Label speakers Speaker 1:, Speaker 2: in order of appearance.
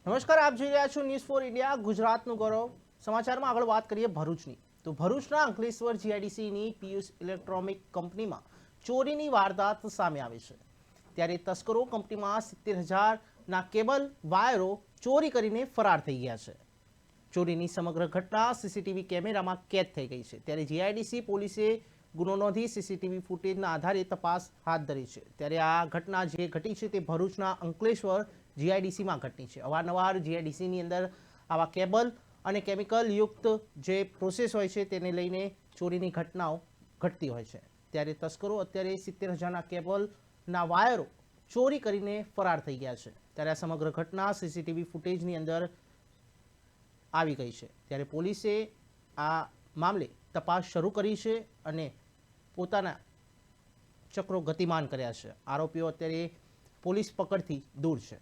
Speaker 1: નમસ્કાર, આપ જોઈ રહ્યા છો ન્યૂઝ ફોર ઇન્ડિયા ગુજરાતનું ગૌરવ. સમાચારમાં આગળ વાત કરીએ ભરૂચની. તો ભરૂચના અંકલેશ્વર જીઆઈડીસીની પિયુષ ઇલેક્ટ્રોનિક કંપનીમાં ચોરીની વારદાત સામે આવી છે. ત્યારે તસ્કરો કંપનીમાં 70,000ના કેબલ વાયરો ચોરી કરીને ફરાર થઈ ગયા છે. ચોરીની સમગ્ર ઘટના સીસીટીવી કેમેરામાં કેદ થઈ ગઈ છે. ત્યારે જીઆઈડીસી પોલીસે ગુનો નોંધી સીસીટીવી ફૂટેજના આધારે તપાસ હાથ ધરી છે. ત્યારે આ ઘટના જે ઘટી છે તે ભરૂચના અંકલેશ્વર જીઆઈડીસીમાં ઘટી છે. અવારનવાર જીઆઈડીસીની અંદર આવા કેબલ અને કેમિકલ યુક્ત જે પ્રોસેસ હોય છે તેને લઈને ચોરીની ઘટનાઓ ઘટતી હોય છે. ત્યારે તસ્કરો અત્યારે 70,000ના કેબલના વાયરો ચોરી કરીને ફરાર થઈ ગયા છે. ત્યારે આ સમગ્ર ઘટના સીસીટીવી ફૂટેજની અંદર આવી ગઈ છે. ત્યારે પોલીસે આ મામલે તપાસ શરૂ કરી છે અને પોતાના ચક્રો ગતિમાન કર્યા છે. આરોપીઓ અત્યારે પોલીસ પકડથી દૂર છે.